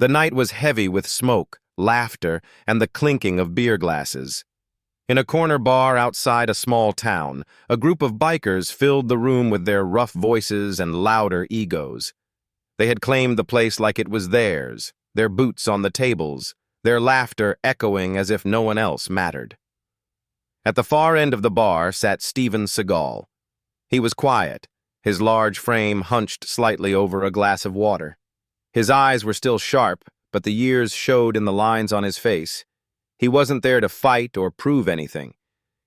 The night was heavy with smoke, laughter, and the clinking of beer glasses. In a corner bar outside a small town, a group of bikers filled the room with their rough voices and louder egos. They had claimed the place like it was theirs, their boots on the tables, their laughter echoing as if no one else mattered. At the far end of the bar sat Seagal. He was quiet, his large frame hunched slightly over a glass of water. His eyes were still sharp, but the years showed in the lines on his face. He wasn't there to fight or prove anything.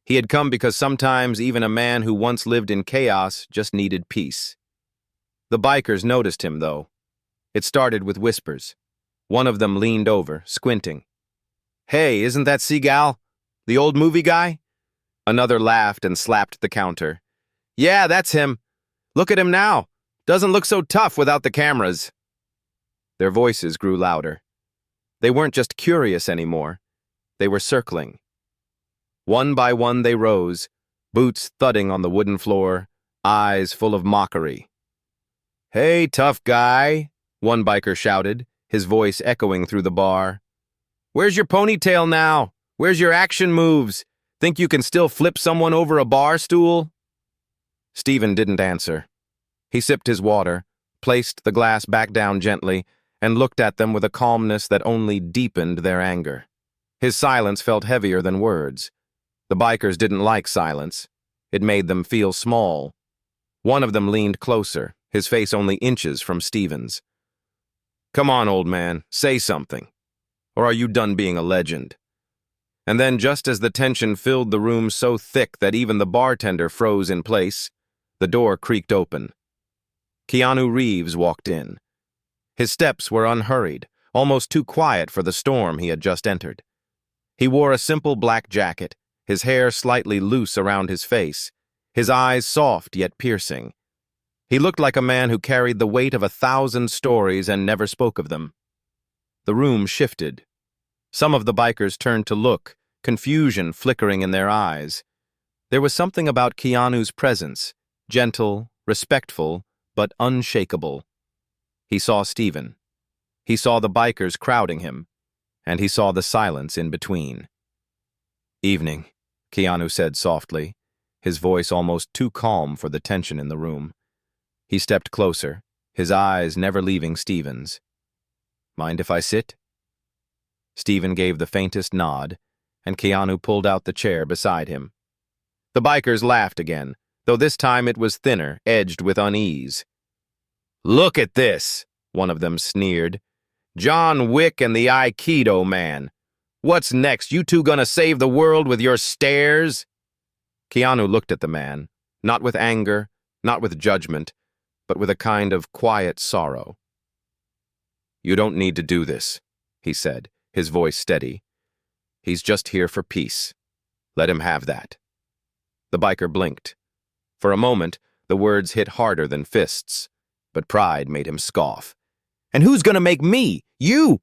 He had come because sometimes even a man who once lived in chaos just needed peace. The bikers noticed him, though. It started with whispers. One of them leaned over, squinting. "Hey, isn't that Seagal? The old movie guy?" Another laughed and slapped the counter. "Yeah, that's him. Look at him now. Doesn't look so tough without the cameras." Their voices grew louder. They weren't just curious anymore. They were circling. One by one they rose, boots thudding on the wooden floor, eyes full of mockery. "Hey, tough guy," one biker shouted, his voice echoing through the bar. "Where's your ponytail now? Where's your action moves? Think you can still flip someone over a bar stool?" Stephen didn't answer. He sipped his water, placed the glass back down gently, and looked at them with a calmness that only deepened their anger. His silence felt heavier than words. The bikers didn't like silence. It made them feel small. One of them leaned closer, his face only inches from Stephen's. "Come on, old man, say something. Or are you done being a legend?" And then, just as the tension filled the room so thick that even the bartender froze in place, the door creaked open. Keanu Reeves walked in. His steps were unhurried, almost too quiet for the storm he had just entered. He wore a simple black jacket, his hair slightly loose around his face, his eyes soft yet piercing. He looked like a man who carried the weight of 1,000 stories and never spoke of them. The room shifted. Some of the bikers turned to look, confusion flickering in their eyes. There was something about Keanu's presence, gentle, respectful, but unshakable. He saw Stephen. He saw the bikers crowding him, and he saw the silence in between. "Evening," Keanu said softly, his voice almost too calm for the tension in the room. He stepped closer, his eyes never leaving Stephen's. "Mind if I sit?" Stephen gave the faintest nod, and Keanu pulled out the chair beside him. The bikers laughed again, though this time it was thinner, edged with unease. "Look at this," one of them sneered. "John Wick and the Aikido man. What's next? You two gonna save the world with your stares?" Keanu looked at the man, not with anger, not with judgment, but with a kind of quiet sorrow. "You don't need to do this," he said, his voice steady. "He's just here for peace. Let him have that." The biker blinked. For a moment, the words hit harder than fists, but pride made him scoff. "And who's gonna make me? You?"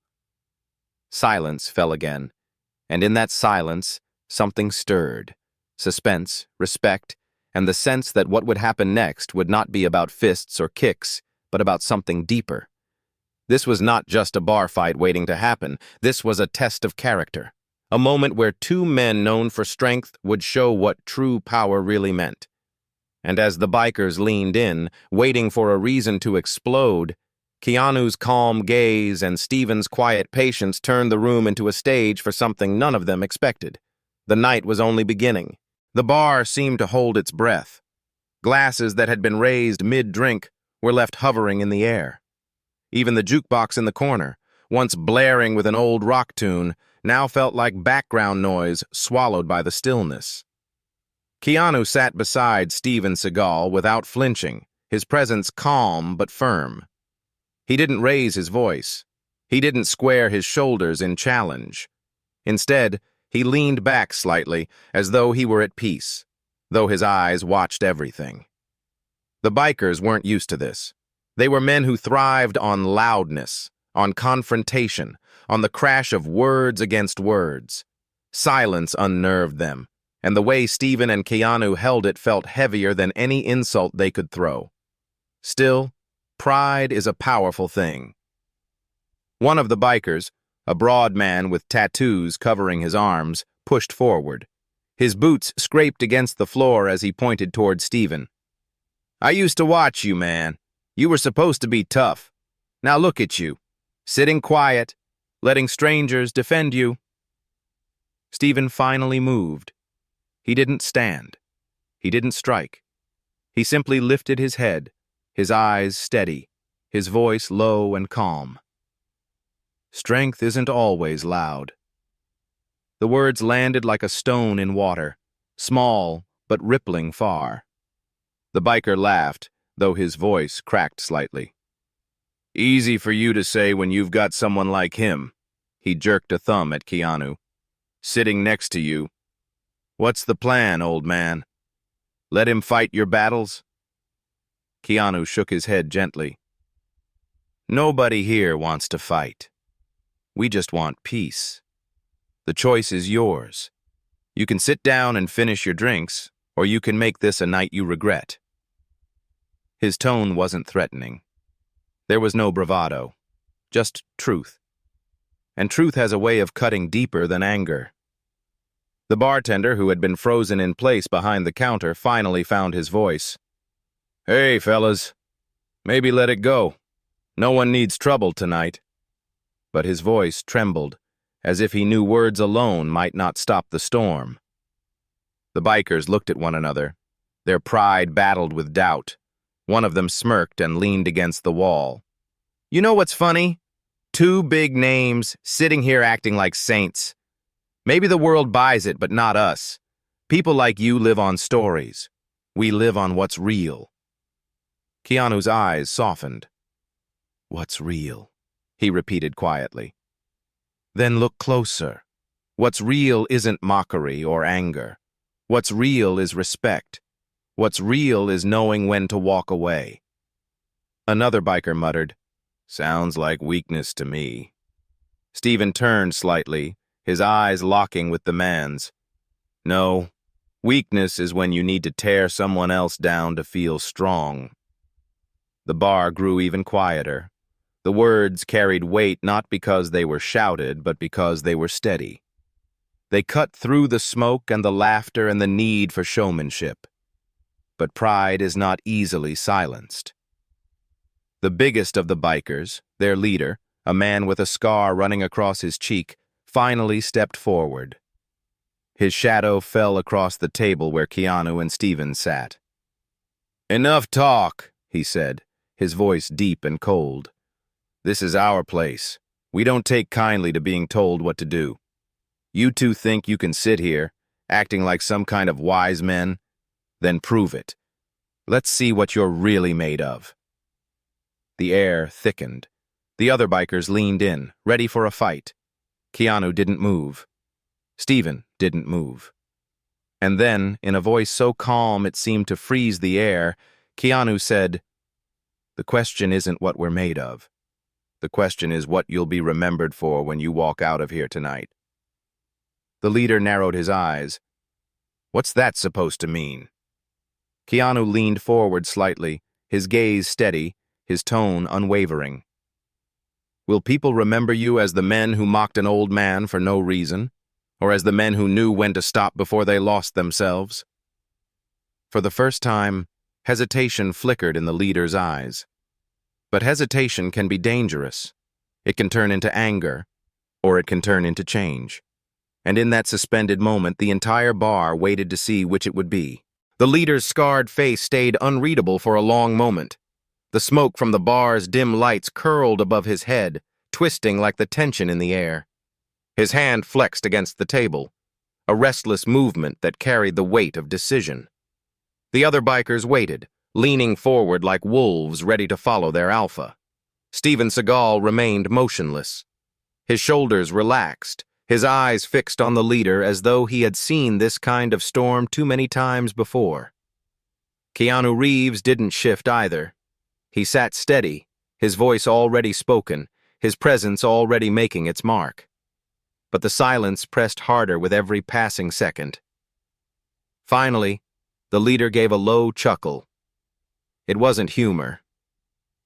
Silence fell again, and in that silence, something stirred. Suspense, respect, and the sense that what would happen next would not be about fists or kicks, but about something deeper. This was not just a bar fight waiting to happen. This was a test of character, a moment where two men known for strength would show what true power really meant. And as the bikers leaned in, waiting for a reason to explode, Keanu's calm gaze and Stephen's quiet patience turned the room into a stage for something none of them expected. The night was only beginning. The bar seemed to hold its breath. Glasses that had been raised mid-drink were left hovering in the air. Even the jukebox in the corner, once blaring with an old rock tune, now felt like background noise swallowed by the stillness. Keanu sat beside Steven Seagal without flinching, his presence calm but firm. He didn't raise his voice. He didn't square his shoulders in challenge. Instead, he leaned back slightly, as though he were at peace, though his eyes watched everything. The bikers weren't used to this. They were men who thrived on loudness, on confrontation, on the crash of words against words. Silence unnerved them, and the way Stephen and Keanu held it felt heavier than any insult they could throw. Still, pride is a powerful thing. One of the bikers, a broad man with tattoos covering his arms, pushed forward. His boots scraped against the floor as he pointed toward Stephen. "I used to watch you, man. You were supposed to be tough. Now look at you, sitting quiet, letting strangers defend you." Stephen finally moved. He didn't stand. He didn't strike. He simply lifted his head, his eyes steady, his voice low and calm. "Strength isn't always loud." The words landed like a stone in water, small but rippling far. The biker laughed, though his voice cracked slightly. "Easy for you to say when you've got someone like him." He jerked a thumb at Keanu. "Sitting next to you. What's the plan, old man? Let him fight your battles?" Keanu shook his head gently. "Nobody here wants to fight. We just want peace. The choice is yours. You can sit down and finish your drinks, or you can make this a night you regret." His tone wasn't threatening. There was no bravado, just truth. And truth has a way of cutting deeper than anger. The bartender, who had been frozen in place behind the counter, finally found his voice. "Hey, fellas, maybe let it go. No one needs trouble tonight." But his voice trembled, as if he knew words alone might not stop the storm. The bikers looked at one another. Their pride battled with doubt. One of them smirked and leaned against the wall. "You know what's funny? Two big names sitting here acting like saints. Maybe the world buys it, but not us. People like you live on stories. We live on what's real." Keanu's eyes softened. "What's real?" he repeated quietly. "Then look closer. What's real isn't mockery or anger. What's real is respect. What's real is knowing when to walk away." Another biker muttered, "Sounds like weakness to me." Stephen turned slightly, his eyes locking with the man's. "No, weakness is when you need to tear someone else down to feel strong." The bar grew even quieter. The words carried weight not because they were shouted, but because they were steady. They cut through the smoke and the laughter and the need for showmanship. But pride is not easily silenced. The biggest of the bikers, their leader, a man with a scar running across his cheek, finally stepped forward. His shadow fell across the table where Keanu and Stephen sat. "Enough talk," he said, his voice deep and cold. "This is our place. We don't take kindly to being told what to do. You two think you can sit here, acting like some kind of wise men? Then prove it. Let's see what you're really made of." The air thickened. The other bikers leaned in, ready for a fight. Keanu didn't move. Stephen didn't move. And then, in a voice so calm it seemed to freeze the air, Keanu said, "The question isn't what we're made of. The question is what you'll be remembered for when you walk out of here tonight." The leader narrowed his eyes. "What's that supposed to mean?" Keanu leaned forward slightly, his gaze steady, his tone unwavering. "Will people remember you as the men who mocked an old man for no reason, or as the men who knew when to stop before they lost themselves?" For the first time, hesitation flickered in the leader's eyes. But hesitation can be dangerous. It can turn into anger, or it can turn into change. And in that suspended moment, the entire bar waited to see which it would be. The leader's scarred face stayed unreadable for a long moment. The smoke from the bar's dim lights curled above his head, twisting like the tension in the air. His hand flexed against the table, a restless movement that carried the weight of decision. The other bikers waited, leaning forward like wolves ready to follow their alpha. Steven Seagal remained motionless. His shoulders relaxed, his eyes fixed on the leader as though he had seen this kind of storm too many times before. Keanu Reeves didn't shift either. He sat steady, his voice already spoken, his presence already making its mark. But the silence pressed harder with every passing second. Finally, the leader gave a low chuckle. It wasn't humor.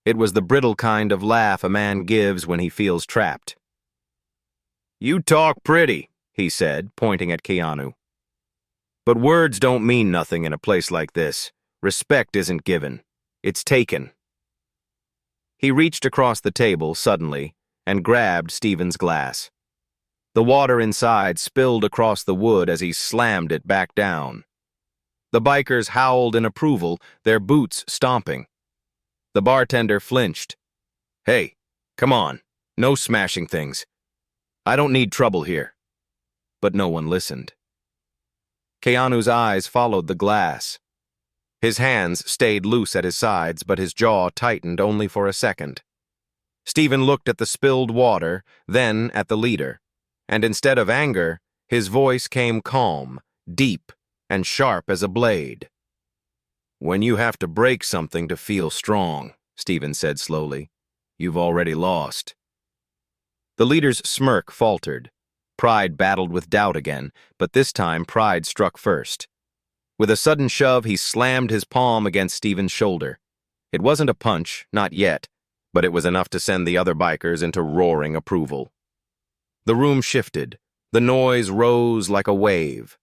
It was the brittle kind of laugh a man gives when he feels trapped. "You talk pretty," he said, pointing at Keanu. "But words don't mean nothing in a place like this. Respect isn't given. It's taken." He reached across the table suddenly and grabbed Stephen's glass. The water inside spilled across the wood as he slammed it back down. The bikers howled in approval, their boots stomping. The bartender flinched. "Hey, come on, no smashing things. I don't need trouble here." But no one listened. Keanu's eyes followed the glass. His hands stayed loose at his sides, but his jaw tightened only for a second. Stephen looked at the spilled water, then at the leader, and instead of anger, his voice came calm, deep, and sharp as a blade. "When you have to break something to feel strong," Stephen said slowly, "you've already lost." The leader's smirk faltered. Pride battled with doubt again, but this time pride struck first. With a sudden shove, he slammed his palm against Stephen's shoulder. It wasn't a punch, not yet, but it was enough to send the other bikers into roaring approval. The room shifted. The noise rose like a wave.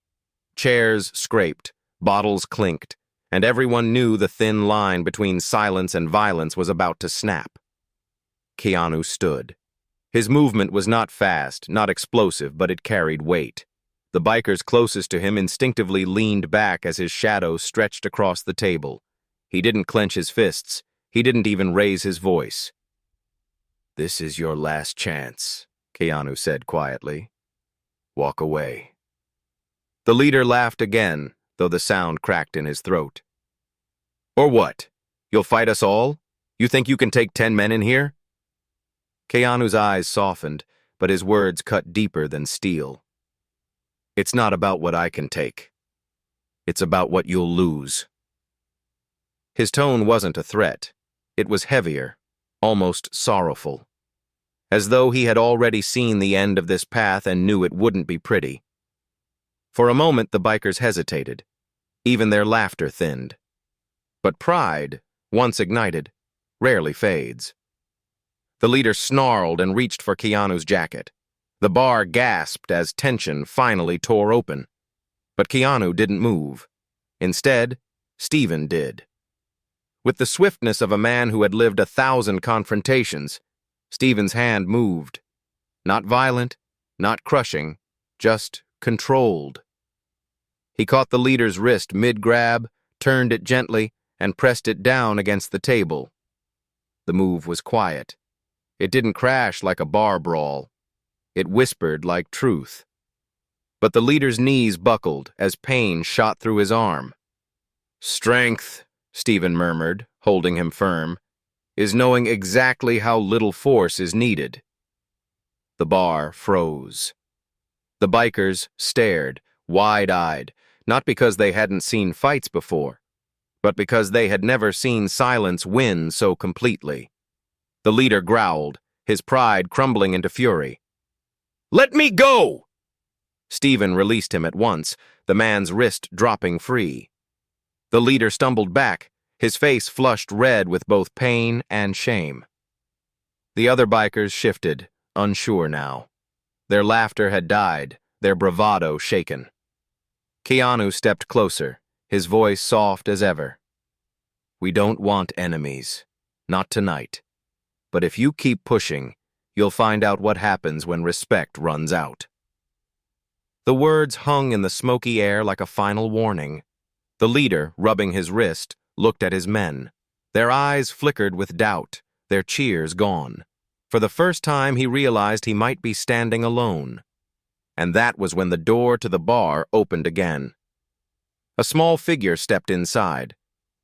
Chairs scraped, bottles clinked, and everyone knew the thin line between silence and violence was about to snap. Keanu stood. His movement was not fast, not explosive, but it carried weight. The bikers closest to him instinctively leaned back as his shadow stretched across the table. He didn't clench his fists. He didn't even raise his voice. "This is your last chance," Keanu said quietly. "Walk away." The leader laughed again, though the sound cracked in his throat. "Or what? You'll fight us all? You think you can take 10 men in here?" Keanu's eyes softened, but his words cut deeper than steel. "It's not about what I can take. It's about what you'll lose." His tone wasn't a threat. It was heavier, almost sorrowful, as though he had already seen the end of this path and knew it wouldn't be pretty. For a moment, the bikers hesitated. Even their laughter thinned. But pride, once ignited, rarely fades. The leader snarled and reached for Keanu's jacket. The bar gasped as tension finally tore open. But Keanu didn't move. Instead, Stephen did. With the swiftness of a man who had lived 1,000 confrontations, Stephen's hand moved. Not violent, not crushing, just controlled. He caught the leader's wrist mid-grab, turned it gently, and pressed it down against the table. The move was quiet. It didn't crash like a bar brawl. It whispered like truth. But the leader's knees buckled as pain shot through his arm. "Strength," Stephen murmured, holding him firm, "is knowing exactly how little force is needed." The bar froze. The bikers stared, wide-eyed, not because they hadn't seen fights before, but because they had never seen silence win so completely. The leader growled, his pride crumbling into fury. "Let me go!" Stephen released him at once, the man's wrist dropping free. The leader stumbled back, his face flushed red with both pain and shame. The other bikers shifted, unsure now. Their laughter had died, their bravado shaken. Keanu stepped closer, his voice soft as ever. "We don't want enemies. Not tonight. But if you keep pushing, you'll find out what happens when respect runs out." The words hung in the smoky air like a final warning. The leader, rubbing his wrist, looked at his men. Their eyes flickered with doubt, their cheers gone. For the first time, he realized he might be standing alone. And that was when the door to the bar opened again. A small figure stepped inside.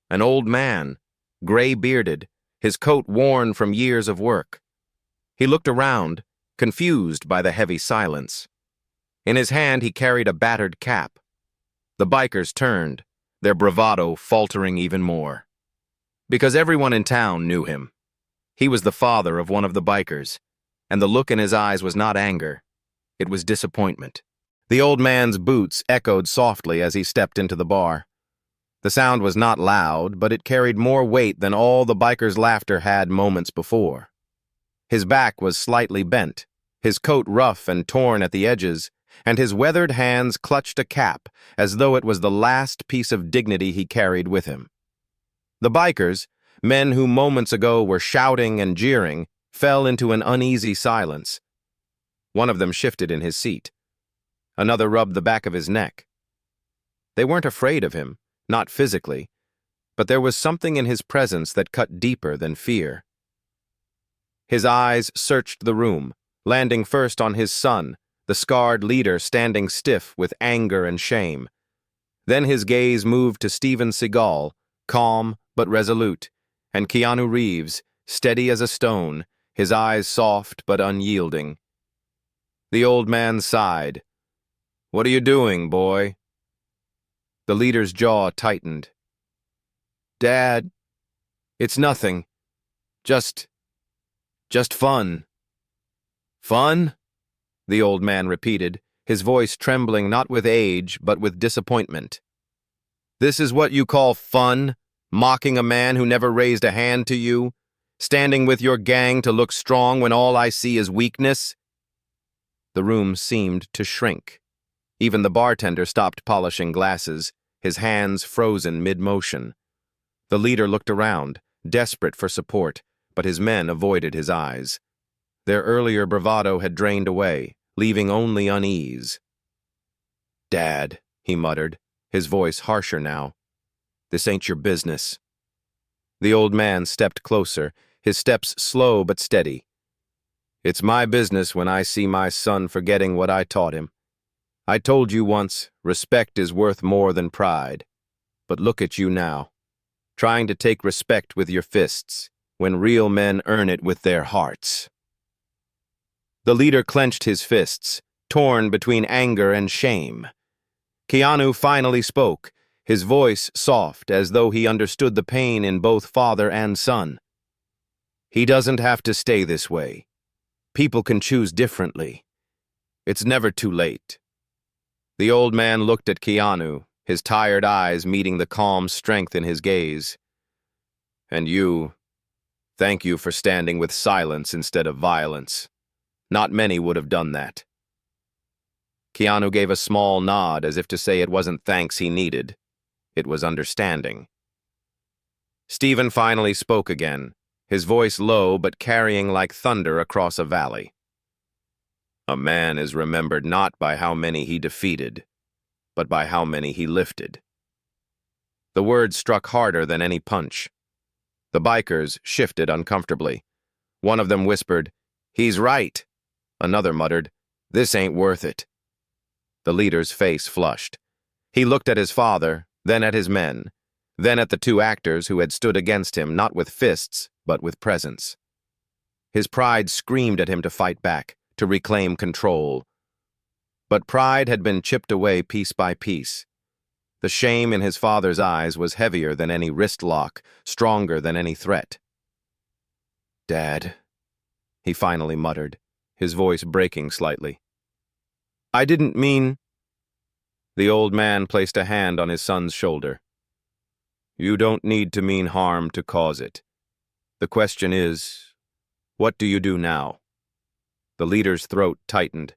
An old man, gray-bearded, his coat worn from years of work. He looked around, confused by the heavy silence. In his hand, he carried a battered cap. The bikers turned, their bravado faltering even more. Because everyone in town knew him. He was the father of one of the bikers, and the look in his eyes was not anger. It was disappointment. The old man's boots echoed softly as he stepped into the bar. The sound was not loud, but it carried more weight than all the biker's laughter had moments before. His back was slightly bent, his coat rough and torn at the edges, and his weathered hands clutched a cap as though it was the last piece of dignity he carried with him. The bikers, men who moments ago were shouting and jeering, fell into an uneasy silence. One of them shifted in his seat. Another rubbed the back of his neck. They weren't afraid of him, not physically, but there was something in his presence that cut deeper than fear. His eyes searched the room, landing first on his son, the scarred leader standing stiff with anger and shame. Then his gaze moved to Seagal, calm but resolute, and Keanu Reeves, steady as a stone, his eyes soft but unyielding. The old man sighed. "What are you doing, boy?" The leader's jaw tightened. "Dad, it's nothing. Just fun." "Fun?" the old man repeated, his voice trembling not with age but with disappointment. "This is what you call fun? Mocking a man who never raised a hand to you? Standing with your gang to look strong when all I see is weakness?" The room seemed to shrink. Even the bartender stopped polishing glasses, his hands frozen mid-motion. The leader looked around, desperate for support, but his men avoided his eyes. Their earlier bravado had drained away, leaving only unease. "Dad," he muttered, his voice harsher now, "this ain't your business." The old man stepped closer, his steps slow but steady. "It's my business when I see my son forgetting what I taught him. I told you once, respect is worth more than pride. But look at you now, trying to take respect with your fists, when real men earn it with their hearts." The leader clenched his fists, torn between anger and shame. Keanu finally spoke, his voice soft as though he understood the pain in both father and son. "He doesn't have to stay this way. People can choose differently. It's never too late." The old man looked at Keanu, his tired eyes meeting the calm strength in his gaze. "And you, thank you for standing with silence instead of violence. Not many would have done that." Keanu gave a small nod as if to say it wasn't thanks he needed. It was understanding. Stephen finally spoke again, his voice low but carrying like thunder across a valley. "A man is remembered not by how many he defeated, but by how many he lifted." The words struck harder than any punch. The bikers shifted uncomfortably. One of them whispered, "He's right." Another muttered, "This ain't worth it." The leader's face flushed. He looked at his father, then at his men, then at the two actors who had stood against him not with fists, but with presence. His pride screamed at him to fight back, to reclaim control. But pride had been chipped away piece by piece. The shame in his father's eyes was heavier than any wrist lock, stronger than any threat. "Dad," he finally muttered, his voice breaking slightly. "I didn't mean—" The old man placed a hand on his son's shoulder. "You don't need to mean harm to cause it. The question is, what do you do now?" The leader's throat tightened.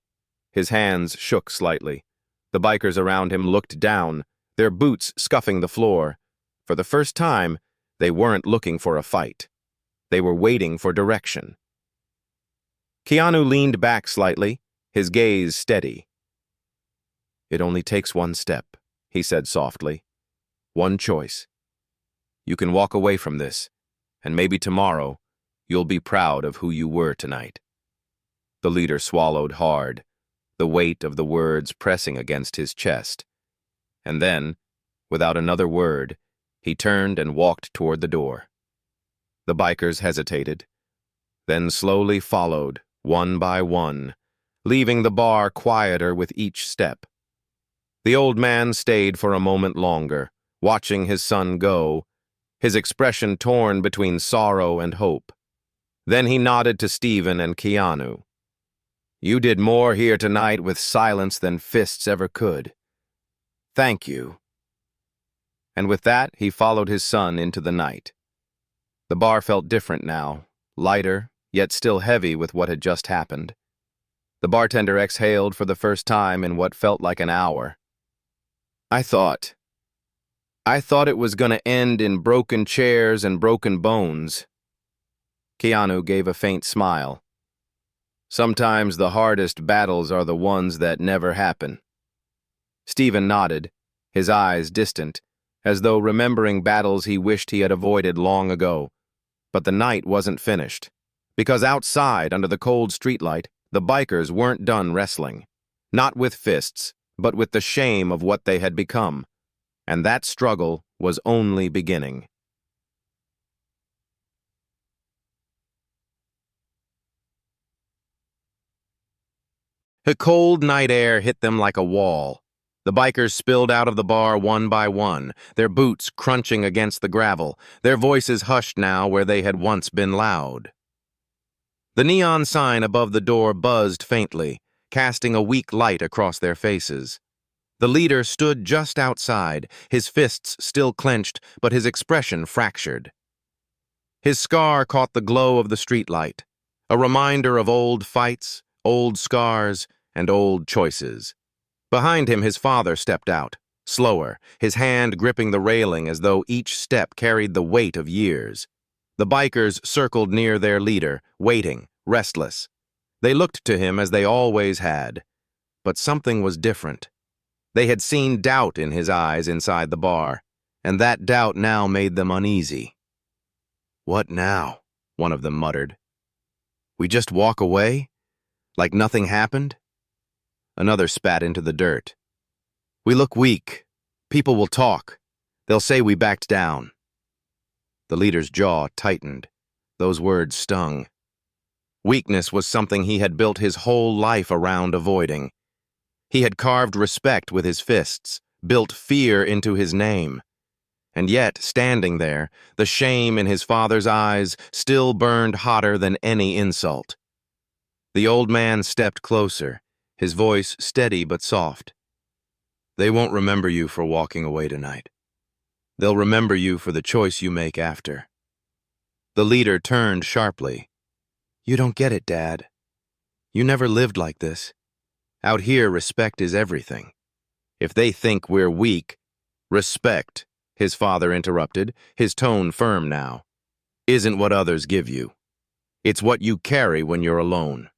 His hands shook slightly. The bikers around him looked down, their boots scuffing the floor. For the first time, they weren't looking for a fight. They were waiting for direction. Keanu leaned back slightly, his gaze steady. "It only takes one step," he said softly. "One choice. You can walk away from this, and maybe tomorrow you'll be proud of who you were tonight." The leader swallowed hard, the weight of the words pressing against his chest. And then, without another word, he turned and walked toward the door. The bikers hesitated, then slowly followed, one by one, leaving the bar quieter with each step. The old man stayed for a moment longer, watching his son go, his expression torn between sorrow and hope. Then he nodded to Stephen and Keanu. "You did more here tonight with silence than fists ever could. Thank you." and with that he followed his son into the night. The bar felt different now, lighter, yet still heavy with what had just happened. The bartender exhaled for the first time in what felt like an hour. I thought it was going to end in broken chairs and broken bones. Keanu gave a faint smile. Sometimes the hardest battles are the ones that never happen. Stephen nodded, his eyes distant, as though remembering battles he wished he had avoided long ago. But the night wasn't finished, because outside, under the cold streetlight, the bikers weren't done wrestling. Not with fists, but with the shame of what they had become. And that struggle was only beginning. The cold night air hit them like a wall. The bikers spilled out of the bar one by one, their boots crunching against the gravel, their voices hushed now where they had once been loud. The neon sign above the door buzzed faintly, casting a weak light across their faces. The leader stood just outside, his fists still clenched, but his expression fractured. His scar caught the glow of the streetlight, a reminder of old fights, old scars, and old choices. Behind him, his father stepped out, slower, his hand gripping the railing as though each step carried the weight of years. The bikers circled near their leader, waiting, restless. They looked to him as they always had. But something was different. They had seen doubt in his eyes inside the bar, and that doubt now made them uneasy. "What now?" one of them muttered. "We just walk away? Like nothing happened?" Another spat into the dirt. "We look weak. People will talk. They'll say we backed down." The leader's jaw tightened. Those words stung. Weakness was something he had built his whole life around avoiding. He had carved respect with his fists, built fear into his name. And yet, standing there, the shame in his father's eyes still burned hotter than any insult. The old man stepped closer, his voice steady but soft. "They won't remember you for walking away tonight. They'll remember you for the choice you make after." The leader turned sharply. "You don't get it, Dad. You never lived like this. Out here, respect is everything. If they think we're weak—" "Respect," his father interrupted, his tone firm now, "isn't what others give you. It's what you carry when you're alone.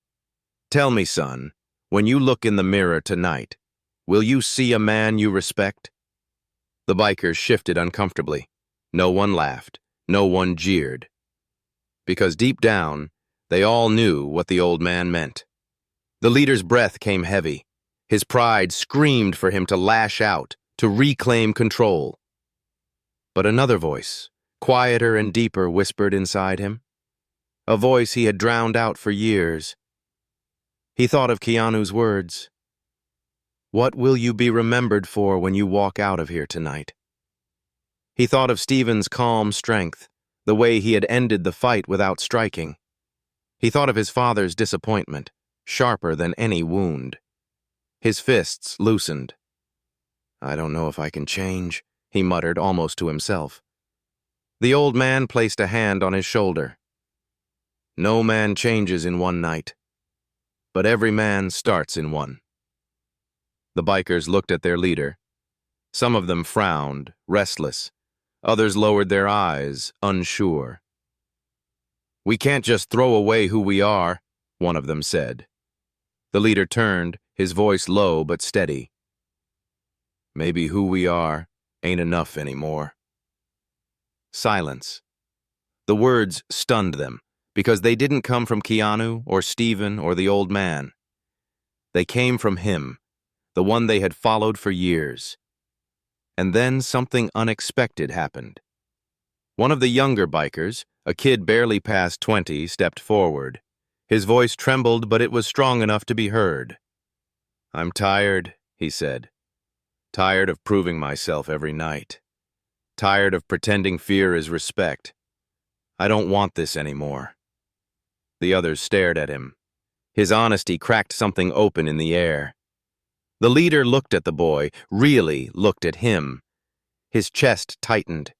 Tell me, son, when you look in the mirror tonight, will you see a man you respect?" The bikers shifted uncomfortably. No one laughed. No one jeered. Because deep down, they all knew what the old man meant. The leader's breath came heavy. His pride screamed for him to lash out, to reclaim control. But another voice, quieter and deeper, whispered inside him. A voice he had drowned out for years. He thought of Keanu's words. "What will you be remembered for when you walk out of here tonight?" He thought of Stephen's calm strength, the way he had ended the fight without striking. He thought of his father's disappointment, sharper than any wound. His fists loosened. "I don't know if I can change," he muttered almost to himself. The old man placed a hand on his shoulder. "No man changes in one night, but every man starts in one." The bikers looked at their leader. Some of them frowned, restless. Others lowered their eyes, unsure. "We can't just throw away who we are," one of them said. The leader turned, his voice low but steady. "Maybe who we are ain't enough anymore." Silence. The words stunned them, because they didn't come from Keanu or Stephen or the old man. They came from him, the one they had followed for years. And then something unexpected happened. One of the younger bikers, a kid barely past 20, stepped forward. His voice trembled, but it was strong enough to be heard. "I'm tired," he said. "Tired of proving myself every night. Tired of pretending fear is respect. I don't want this anymore." The others stared at him. His honesty cracked something open in the air. The leader looked at the boy, really looked at him. His chest tightened.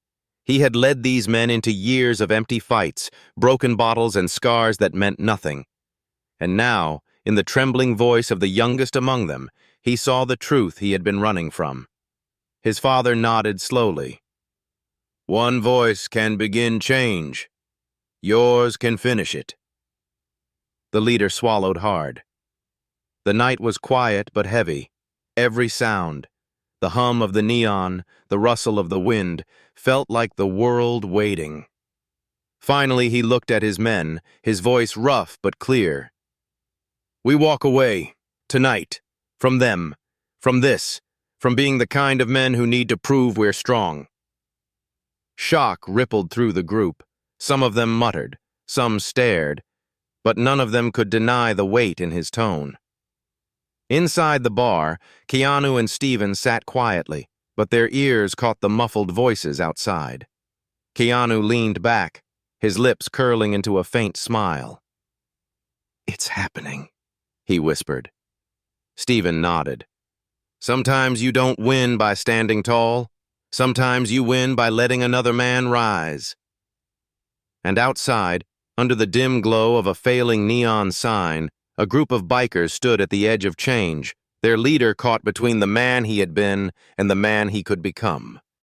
He had led these men into years of empty fights, broken bottles, and scars that meant nothing. And now, in the trembling voice of the youngest among them, he saw the truth he had been running from. His father nodded slowly. "One voice can begin change. Yours can finish it." The leader swallowed hard. The night was quiet but heavy. Every sound, the hum of the neon, the rustle of the wind, felt like the world waiting. Finally, he looked at his men, his voice rough but clear. "We walk away, tonight, from them, from this, from being the kind of men who need to prove we're strong." Shock rippled through the group. Some of them muttered, some stared, but none of them could deny the weight in his tone. Inside the bar, Keanu and Steven sat quietly, but their ears caught the muffled voices outside. Keanu leaned back, his lips curling into a faint smile. "It's happening," he whispered. Steven nodded. "Sometimes you don't win by standing tall. Sometimes you win by letting another man rise." And outside, under the dim glow of a failing neon sign, a group of bikers stood at the edge of change, their leader caught between the man he had been and the man he could become.